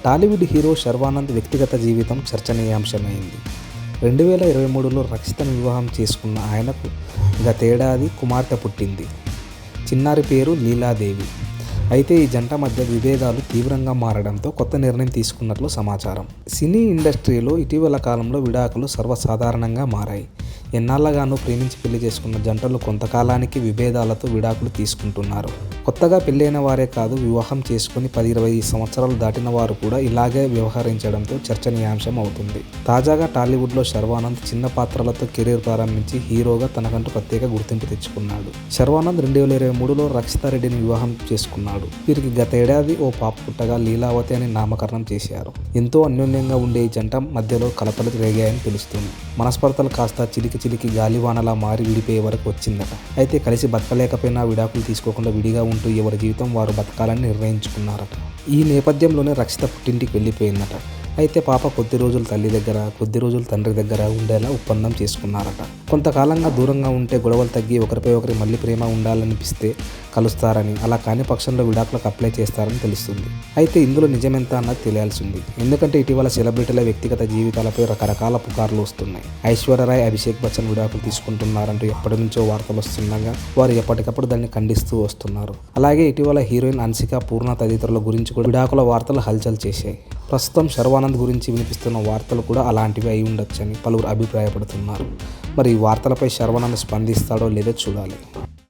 Tollywood hero Sharwanand వ్యక్తిగత జీవితం చర్చనీయాంశమైంది. 2023లో రక్షితను వివాహం చేసుకున్న ఆయనకు గతేడాది కుమార్తె పుట్టింది. చిన్నారి పేరు లీలాదేవి. అయితే ఈ జంట మధ్య విభేదాలు తీవ్రంగా మారడంతో కొత్త నిర్ణయం తీసుకున్నట్లు సమాచారం. సినీ ఇండస్ట్రీలో ఇటీవల కాలంలో విడాకులు సర్వసాధారణంగా మారాయి. ఎన్నాళ్లగానో ప్రేమించి పెళ్లి చేసుకున్న జంటలు కొంతకాలానికి విభేదాలతో విడాకులు తీసుకుంటున్నారు. కొత్తగా పెళ్ళైన వారే కాదు, వివాహం చేసుకుని 10-20 సంవత్సరాలు దాటిన వారు కూడా ఇలాగే వ్యవహరించడంతో చర్చనీయాంశం అవుతుంది. తాజాగా టాలీవుడ్లో శర్వానంద్ చిన్న పాత్రలతో కెరీర్ ప్రారంభించి హీరోగా తనకంటూ ప్రత్యేక గుర్తింపు తెచ్చుకున్నాడు. శర్వానంద్ 2023లో రక్షితారెడ్డిని వివాహం చేసుకున్నాడు. వీరికి గతేడాది ఓ పాప పుట్టగా లీలావతి అని నామకరణం చేశారు. ఎంతో అన్యోన్యంగా ఉండే ఈ జంట మధ్యలో కలతలు రేగాయని తెలుస్తుంది. మనస్పర్ధలు కాస్త చిలికి గాలివానలా మారి విడిపోయే వరకు వచ్చిందట. అయితే కలిసి బతకలేకపోయినా విడాకులు తీసుకోకుండా విడిగా ఉంటూ ఎవరి జీవితం వారు బతకాలని నిర్ణయించుకున్నారట. ఈ నేపథ్యంలోనే రక్షిత పుట్టింటికి వెళ్ళిపోయిందట. అయితే పాప కొద్ది రోజులు తల్లి దగ్గర, కొద్ది రోజులు తండ్రి దగ్గర ఉండేలా ఒప్పందం చేసుకున్నారట. కొంతకాలంగా దూరంగా ఉంటే గొడవలు తగ్గి ఒకరిపై ఒకరి మళ్ళీ ప్రేమ ఉండాలనిపిస్తే కలుస్తారని, అలా కాని పక్షంలో విడాకులకు అప్లై చేస్తారని తెలుస్తుంది. అయితే ఇందులో నిజమెంత అన్నది తెలియాల్సి ఉంది. ఎందుకంటే ఇటీవల సెలబ్రిటీల వ్యక్తిగత జీవితాలపై రకరకాల పుకార్లు వస్తున్నాయి. ఐశ్వర్యరాయ్, అభిషేక్ బచ్చన్ విడాకులు తీసుకుంటున్నారంటూ ఎప్పటి నుంచో వార్తలు వస్తుండగా వారు ఎప్పటికప్పుడు దాన్ని ఖండిస్తూ వస్తున్నారు. అలాగే ఇటీవల హీరోయిన్ హన్సిక పూర్ణ తదితరుల గురించి కూడా విడాకుల వార్తలు హల్చల్ చేశాయి. ప్రస్తుతం శర్వానంద్ గురించి వినిపిస్తున్న వార్తలు కూడా అలాంటివి అయి ఉండొచ్చని పలువురు అభిప్రాయపడుతున్నారు. మరి ఈ వార్తలపై శర్వానంద్ స్పందిస్తాడో లేదో చూడాలి.